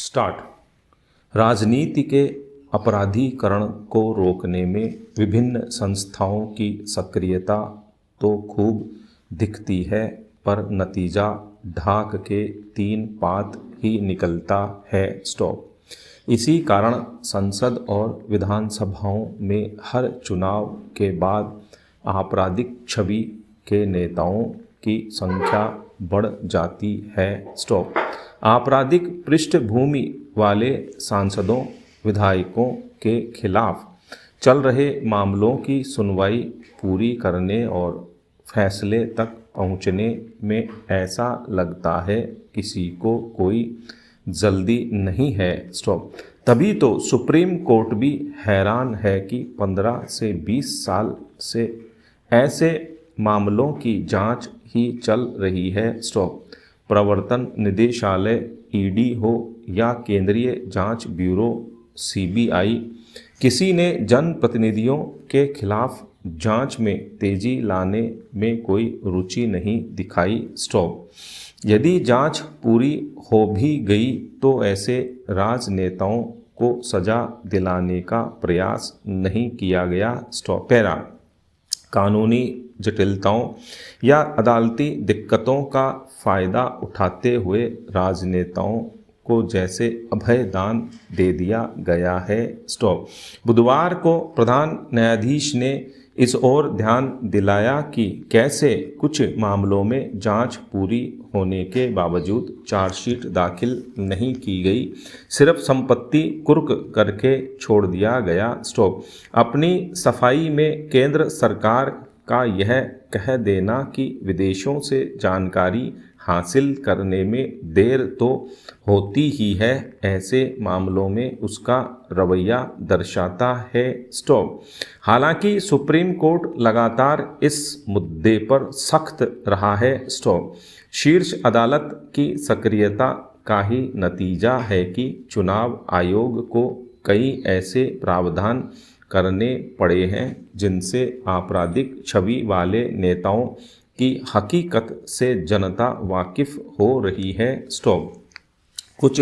Start. राजनीति के अपराधीकरण को रोकने में विभिन्न संस्थाओं की सक्रियता तो खूब दिखती है, पर नतीजा ढाक के तीन पात ही निकलता है। स्टॉप। इसी कारण संसद और विधानसभाओं में हर चुनाव के बाद आपराधिक छवि के नेताओं की संख्या बढ़ जाती है। स्टॉप। आपराधिक पृष्ठभूमि वाले सांसदों, विधायकों के खिलाफ चल रहे मामलों की सुनवाई पूरी करने और फैसले तक पहुंचने में ऐसा लगता है किसी को कोई जल्दी नहीं है। स्टॉप। तभी तो सुप्रीम कोर्ट भी हैरान है कि 15 से 20 साल से ऐसे मामलों की जांच ही चल रही है। स्टॉप। प्रवर्तन निदेशालय ईडी हो या केंद्रीय जांच ब्यूरो सीबीआई, किसी ने जनप्रतिनिधियों के खिलाफ जांच में तेजी लाने में कोई रुचि नहीं दिखाई। स्टॉप। यदि जांच पूरी हो भी गई तो ऐसे राजनेताओं को सजा दिलाने का प्रयास नहीं किया गया। स्टॉप। पैरा। कानूनी जटिलताओं या अदालती दिक्कतों का फ़ायदा उठाते हुए राजनेताओं को जैसे अभय दान दे दिया गया है। स्टॉप। बुधवार को प्रधान न्यायाधीश ने इस ओर ध्यान दिलाया कि कैसे कुछ मामलों में जांच पूरी होने के बावजूद चार्जशीट दाखिल नहीं की गई, सिर्फ संपत्ति कुर्क करके छोड़ दिया गया। स्टॉप। अपनी सफाई में केंद्र सरकार का यह कह देना कि विदेशों से जानकारी हासिल करने में देर तो होती ही है, ऐसे मामलों में उसका रवैया दर्शाता है। स्टॉप। हालांकि सुप्रीम कोर्ट लगातार इस मुद्दे पर सख्त रहा है। स्टॉप। शीर्ष अदालत की सक्रियता का ही नतीजा है कि चुनाव आयोग को कई ऐसे प्रावधान करने पड़े हैं जिनसे आपराधिक छवि वाले नेताओं की हकीकत से जनता वाकिफ हो रही है। स्टॉप। कुछ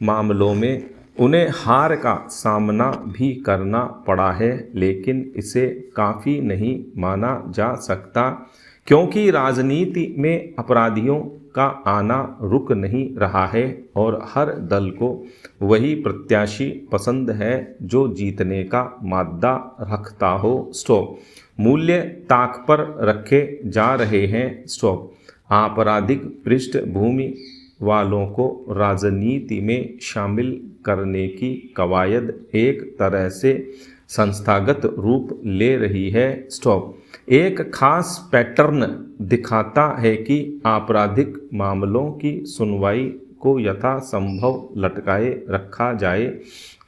मामलों में उन्हें हार का सामना भी करना पड़ा है, लेकिन इसे काफ़ी नहीं माना जा सकता, क्योंकि राजनीति में अपराधियों का आना रुक नहीं रहा है और हर दल को वही प्रत्याशी पसंद है जो जीतने का मादा रखता हो। स्टॉप। मूल्य ताक पर रखे जा रहे हैं। स्टॉप। आपराधिक पृष्ठभूमि वालों को राजनीति में शामिल करने की कवायद एक तरह से संस्थागत रूप ले रही है। स्टॉप। एक खास पैटर्न दिखाता है कि आपराधिक मामलों की सुनवाई को यथासंभव लटकाए रखा जाए,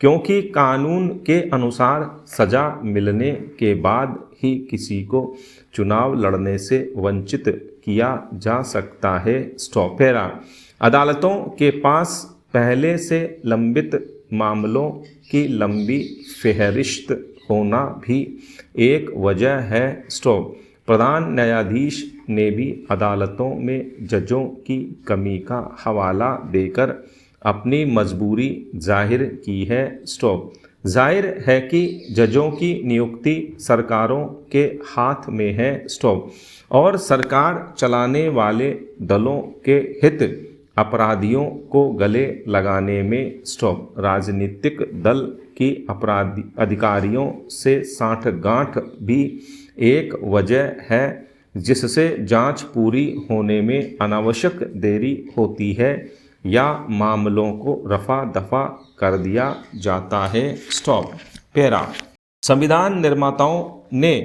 क्योंकि कानून के अनुसार सजा मिलने के बाद ही किसी को चुनाव लड़ने से वंचित किया जा सकता है। स्टॉप। पैरा। अदालतों के पास पहले से लंबित मामलों की लंबी फेहरिस्त होना भी एक वजह है। स्टॉप। प्रधान न्यायाधीश ने भी अदालतों में जजों की कमी का हवाला देकर अपनी मजबूरी जाहिर की है। स्टॉप। जाहिर है कि जजों की नियुक्ति सरकारों के हाथ में है। स्टॉप। और सरकार चलाने वाले दलों के हित अपराधियों को गले लगाने में स्टॉप राजनीतिक दल की अधिकारियों से साठगांठ भी एक वजह है जिससे जांच पूरी होने में अनावश्यक देरी होती है या मामलों को रफा दफा कर दिया जाता है। स्टॉप। पैरा। संविधान निर्माताओं ने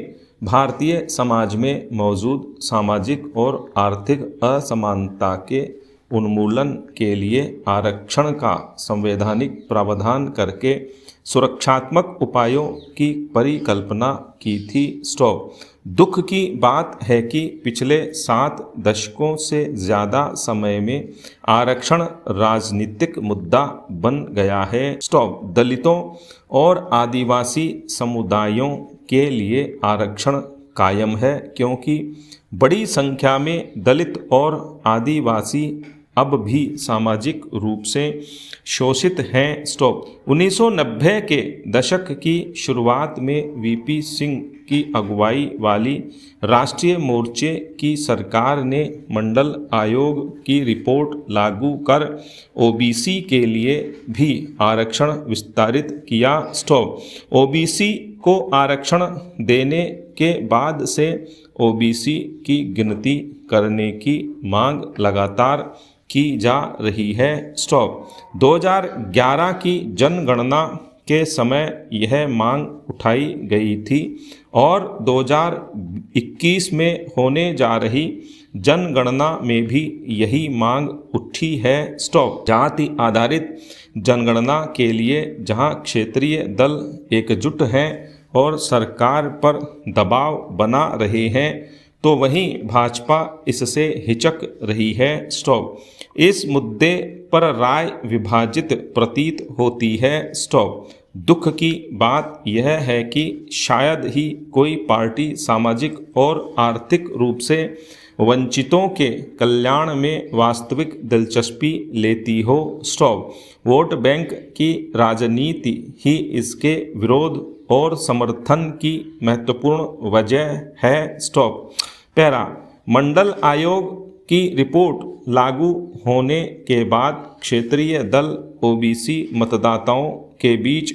भारतीय समाज में मौजूद सामाजिक और आर्थिक असमानता के उन्मूलन के लिए आरक्षण का संवैधानिक प्रावधान करके सुरक्षात्मक उपायों की परिकल्पना की थी। स्टॉप। दुख की बात है कि पिछले 7 दशकों से ज़्यादा समय में आरक्षण राजनीतिक मुद्दा बन गया है। स्टॉप। दलितों और आदिवासी समुदायों के लिए आरक्षण कायम है, क्योंकि बड़ी संख्या में दलित और आदिवासी अब भी सामाजिक रूप से शोषित हैं। स्टॉप। 1990 के दशक की शुरुआत में वीपी सिंह की अगुवाई वाली राष्ट्रीय मोर्चे की सरकार ने मंडल आयोग की रिपोर्ट लागू कर ओबीसी के लिए भी आरक्षण विस्तारित किया। स्टॉप। ओबीसी को आरक्षण देने के बाद से ओबीसी की गिनती करने की मांग लगातार की जा रही है। स्टॉप। 2011 की जनगणना के समय यह मांग उठाई गई थी और 2021 में होने जा रही जनगणना में भी यही मांग उठी है। स्टॉप। जाति आधारित जनगणना के लिए जहां क्षेत्रीय दल एकजुट हैं और सरकार पर दबाव बना रहे हैं, तो वहीं भाजपा इससे हिचक रही है। स्टॉप। इस मुद्दे पर राय विभाजित प्रतीत होती है। स्टॉप। दुख की बात यह है कि शायद ही कोई पार्टी सामाजिक और आर्थिक रूप से वंचितों के कल्याण में वास्तविक दिलचस्पी लेती हो। स्टॉप। वोट बैंक की राजनीति ही इसके विरोध और समर्थन की महत्वपूर्ण वजह है। स्टॉप। पैरा। मंडल आयोग की रिपोर्ट लागू होने के बाद क्षेत्रीय दल ओबीसी मतदाताओं के बीच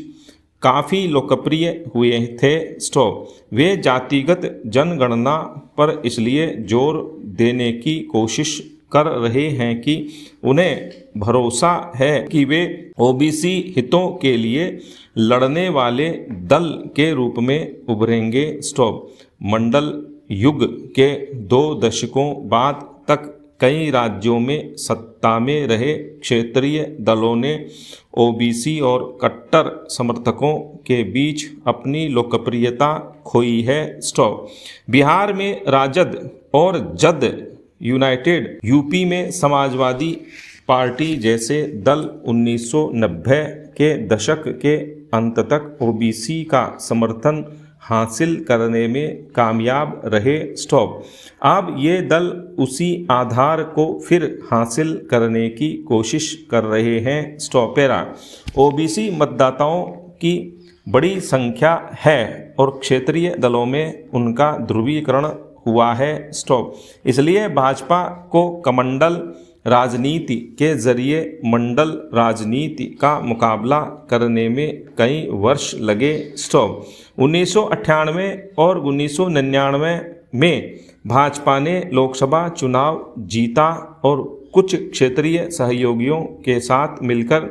काफ़ी लोकप्रिय हुए थे। स्टॉप। वे जातिगत जनगणना पर इसलिए जोर देने की कोशिश कर रहे हैं कि उन्हें भरोसा है कि वे ओबीसी हितों के लिए लड़ने वाले दल के रूप में उभरेंगे। स्टॉप। मंडल युग के 2 दशकों बाद तक कई राज्यों में सत्ता में रहे क्षेत्रीय दलों ने ओबीसी और कट्टर समर्थकों के बीच अपनी लोकप्रियता खोई है। स्टॉप। बिहार में राजद और जद यूनाइटेड, यूपी में समाजवादी पार्टी जैसे दल 1990 के दशक के अंत तक ओबीसी का समर्थन हासिल करने में कामयाब रहे। स्टॉप। अब ये दल उसी आधार को फिर हासिल करने की कोशिश कर रहे हैं। स्टॉपेरा। ओबीसी मतदाताओं की बड़ी संख्या है और क्षेत्रीय दलों में उनका ध्रुवीकरण हुआ है। स्टॉप। इसलिए भाजपा को कमंडल राजनीति के जरिए मंडल राजनीति का मुकाबला करने में कई वर्ष लगे। स्टॉप। 1998 और 1999 में भाजपा ने लोकसभा चुनाव जीता और कुछ क्षेत्रीय सहयोगियों के साथ मिलकर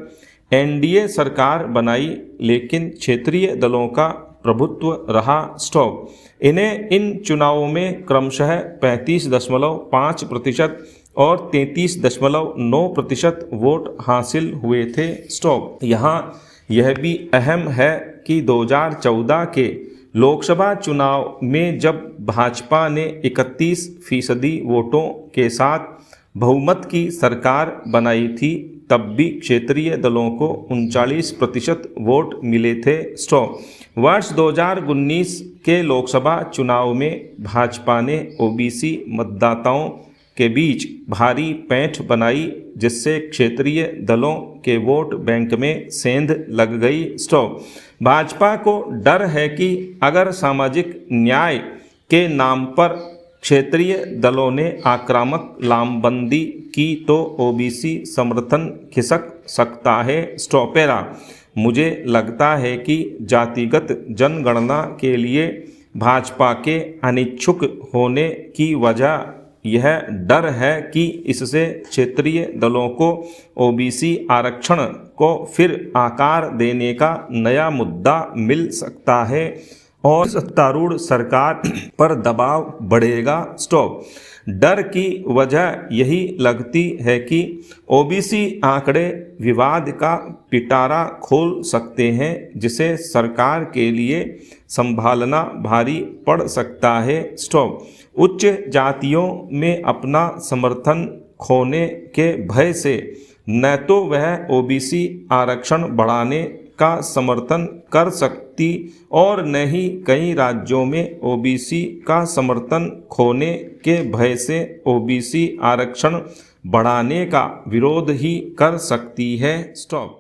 एनडीए सरकार बनाई, लेकिन क्षेत्रीय दलों का प्रभुत्व रहा। स्टॉप। इन्हें इन चुनावों में क्रमशः 35.5% और 33.9% वोट हासिल हुए थे। स्टॉप। यहाँ यह भी अहम है कि 2014 के लोकसभा चुनाव में जब भाजपा ने 31% वोटों के साथ बहुमत की सरकार बनाई थी, तब भी क्षेत्रीय दलों को 39% वोट मिले थे। स्टॉप। वर्ष 2019 के लोकसभा चुनाव में भाजपा ने ओबीसी मतदाताओं के बीच भारी पैंठ बनाई, जिससे क्षेत्रीय दलों के वोट बैंक में सेंध लग गई। स्टॉप। भाजपा को डर है कि अगर सामाजिक न्याय के नाम पर क्षेत्रीय दलों ने आक्रामक लामबंदी की तो ओबीसी समर्थन खिसक सकता है। स्टॉपेरा। मुझे लगता है कि जातिगत जनगणना के लिए भाजपा के अनिच्छुक होने की वजह यह डर है कि इससे क्षेत्रीय दलों को ओबीसी आरक्षण को फिर आकार देने का नया मुद्दा मिल सकता है और सत्तारूढ़ सरकार पर दबाव बढ़ेगा। स्टॉप। डर की वजह यही लगती है कि ओबीसी आंकड़े विवाद का पिटारा खोल सकते हैं, जिसे सरकार के लिए संभालना भारी पड़ सकता है। स्टॉप। उच्च जातियों में अपना समर्थन खोने के भय से न तो वह ओबीसी आरक्षण बढ़ाने का समर्थन कर सकती और न ही कई राज्यों में ओबीसी का समर्थन खोने के भय से ओबीसी आरक्षण बढ़ाने का विरोध ही कर सकती है। स्टॉप।